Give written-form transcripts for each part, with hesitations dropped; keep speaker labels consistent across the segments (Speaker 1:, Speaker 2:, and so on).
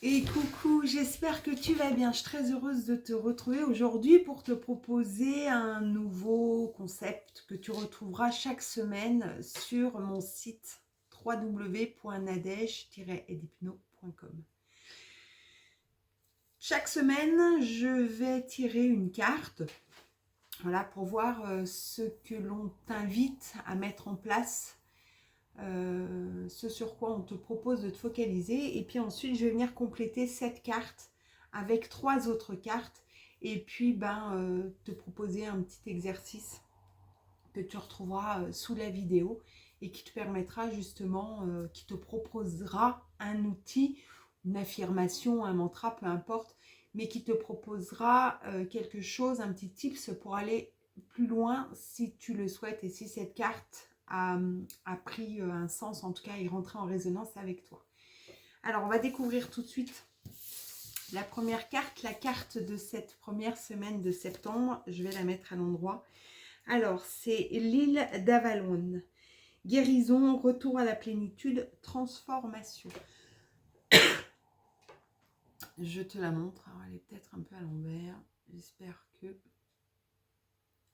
Speaker 1: Et coucou, j'espère que tu vas bien. Je suis très heureuse de te retrouver aujourd'hui pour te proposer un nouveau concept que tu retrouveras chaque semaine sur mon site www.nadège-edipno.com. Chaque semaine, je vais tirer une carte, voilà, pour voir ce que l'on t'invite à mettre en place, ce sur quoi on te propose de te focaliser, et puis ensuite je vais venir compléter cette carte avec 3 autres cartes, et puis te proposer un petit exercice que tu retrouveras sous la vidéo et qui te permettra justement, qui te proposera un outil, une affirmation, un mantra, peu importe, mais qui te proposera quelque chose, un petit tips pour aller plus loin si tu le souhaites et si cette carte a pris un sens, en tout cas est rentrée en résonance avec toi. Alors on va découvrir tout de suite la première carte, la carte de cette première semaine de septembre. Je vais la mettre à l'endroit. Alors c'est l'île d'Avalon. Guérison, retour à la plénitude, transformation. Je te la montre. Alors, elle est peut-être un peu à l'envers. J'espère que...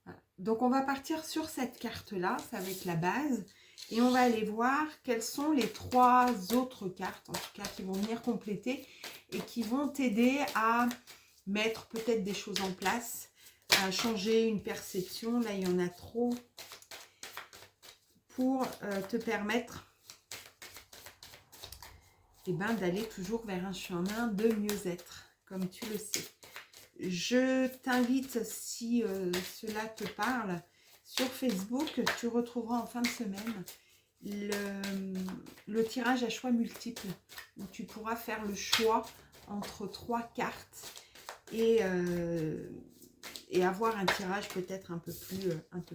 Speaker 1: Voilà. Donc, on va partir sur cette carte-là. Ça va être la base. Et on va aller voir quelles sont les 3 autres cartes, en tout cas, qui vont venir compléter et qui vont t'aider à mettre peut-être des choses en place, à changer une perception. Là, il y en a trop pour te permettre d'aller toujours vers un chemin de mieux-être, comme tu le sais. Je t'invite, si cela te parle, sur Facebook, tu retrouveras en fin de semaine le tirage à choix multiples, où tu pourras faire le choix entre 3 cartes et avoir un tirage peut-être un peu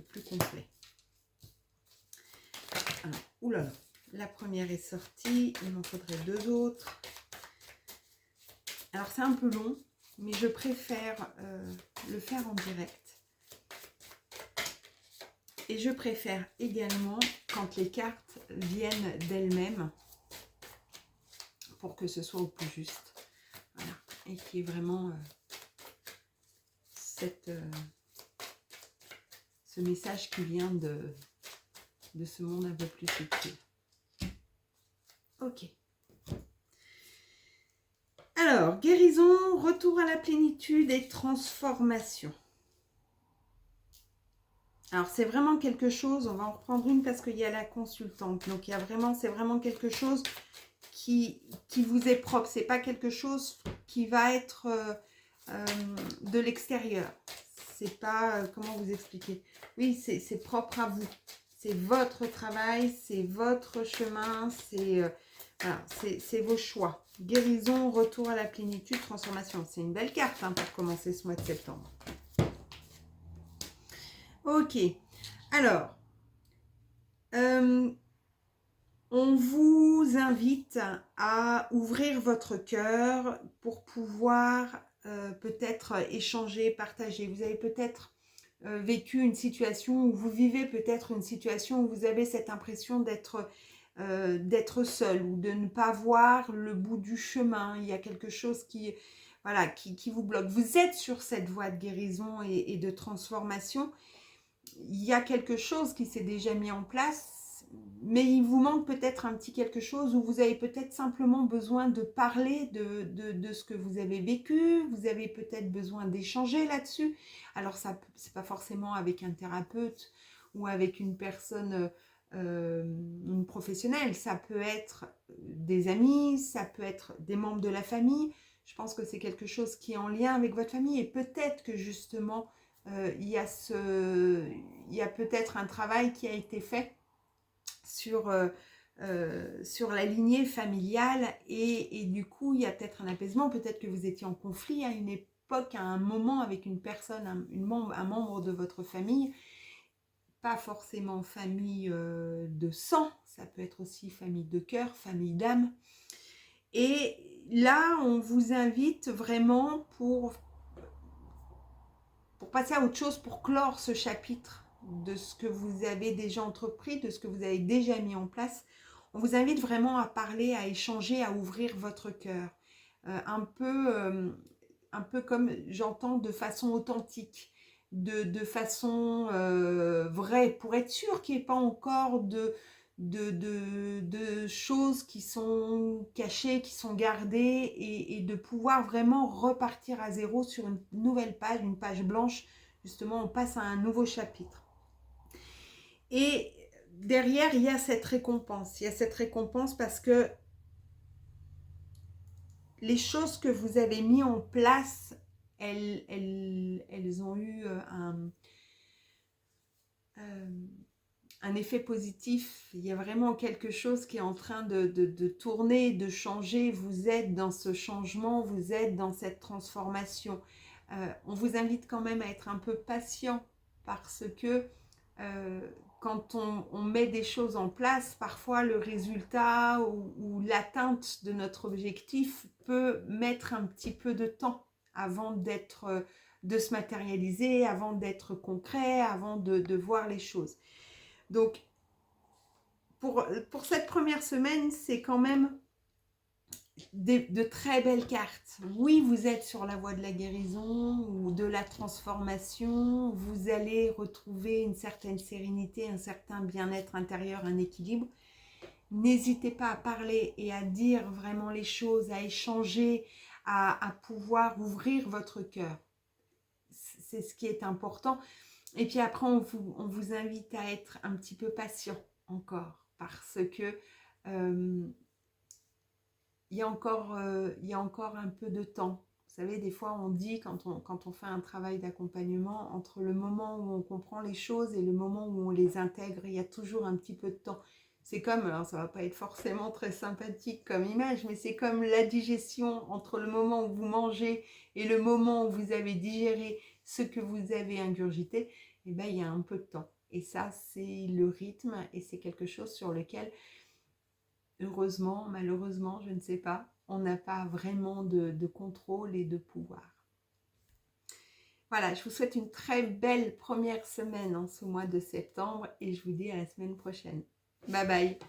Speaker 1: plus complet. Alors, oulala. La première est sortie, il m'en faudrait 2 autres. Alors c'est un peu long, mais je préfère le faire en direct. Et je préfère également quand les cartes viennent d'elles-mêmes, pour que ce soit au plus juste. Voilà. Et qu'il y ait vraiment ce message qui vient de ce monde un peu plus subtil. Ok. Alors, guérison, retour à la plénitude et transformation. Alors, c'est vraiment quelque chose, on va en reprendre une parce qu'il y a la consultante. Donc, c'est vraiment quelque chose qui vous est propre. C'est pas quelque chose qui va être de l'extérieur. C'est pas, comment vous expliquer? Oui, c'est propre à vous. C'est votre travail, c'est votre chemin, voilà, c'est vos choix. Guérison, retour à la plénitude, transformation. C'est une belle carte pour commencer ce mois de septembre. Ok. Alors, on vous invite à ouvrir votre cœur pour pouvoir peut-être échanger, partager. Vous avez peut-être vécu une situation où vous vivez peut-être une situation où vous avez cette impression d'être seul ou de ne pas voir le bout du chemin. Il y a quelque chose qui vous bloque. Vous êtes sur cette voie de guérison et de transformation. Il y a quelque chose qui s'est déjà mis en place, mais il vous manque peut-être un petit quelque chose, où vous avez peut-être simplement besoin de parler de ce que vous avez vécu, vous avez peut-être besoin d'échanger là-dessus. Alors ça, c'est pas forcément avec un thérapeute ou avec une personne une professionnelle, ça peut être des amis, ça peut être des membres de la famille. Je pense que c'est quelque chose qui est en lien avec votre famille, et peut-être que justement il y a peut-être un travail qui a été fait sur la lignée familiale, et du coup il y a peut-être un apaisement. Peut-être que vous étiez en conflit à une époque, à un moment, avec une personne, un membre de votre famille, pas forcément famille de sang, ça peut être aussi famille de cœur, famille d'âme. Et là on vous invite vraiment pour passer à autre chose, pour clore ce chapitre de ce que vous avez déjà entrepris, de ce que vous avez déjà mis en place. On vous invite vraiment à parler, à échanger, à ouvrir votre cœur, un peu comme j'entends de façon authentique, de façon vraie, pour être sûr qu'il n'y ait pas encore de choses qui sont cachées, qui sont gardées, et de pouvoir vraiment repartir à zéro sur une nouvelle page, une page blanche. Justement, on passe à un nouveau chapitre. Et derrière, il y a cette récompense. Il y a cette récompense parce que les choses que vous avez mis en place, elles ont eu un effet positif. Il y a vraiment quelque chose qui est en train de tourner, de changer. Vous êtes dans ce changement, vous êtes dans cette transformation. On vous invite quand même à être un peu patient parce que quand on met des choses en place, parfois le résultat ou l'atteinte de notre objectif peut mettre un petit peu de temps avant de se matérialiser, avant d'être concret, avant de voir les choses. Donc, pour cette première semaine, c'est quand même de très belles cartes. Oui, vous êtes sur la voie de la guérison ou de la transformation. Vous allez retrouver une certaine sérénité, un certain bien-être intérieur, un équilibre. N'hésitez pas à parler et à dire vraiment les choses, à échanger, à pouvoir ouvrir votre cœur. C'est ce qui est important. Et puis après, on vous invite à être un petit peu patient encore, parce que il y a encore un peu de temps. Vous savez, des fois, on dit, quand on fait un travail d'accompagnement, entre le moment où on comprend les choses et le moment où on les intègre, il y a toujours un petit peu de temps. C'est comme, alors ça ne va pas être forcément très sympathique comme image, mais c'est comme la digestion entre le moment où vous mangez et le moment où vous avez digéré ce que vous avez ingurgité. Eh bien, il y a un peu de temps. Et ça, c'est le rythme, et c'est quelque chose sur lequel, heureusement, malheureusement, je ne sais pas, on n'a pas vraiment de contrôle et de pouvoir. Voilà, je vous souhaite une très belle première semaine en ce mois de septembre, et je vous dis à la semaine prochaine. Bye bye.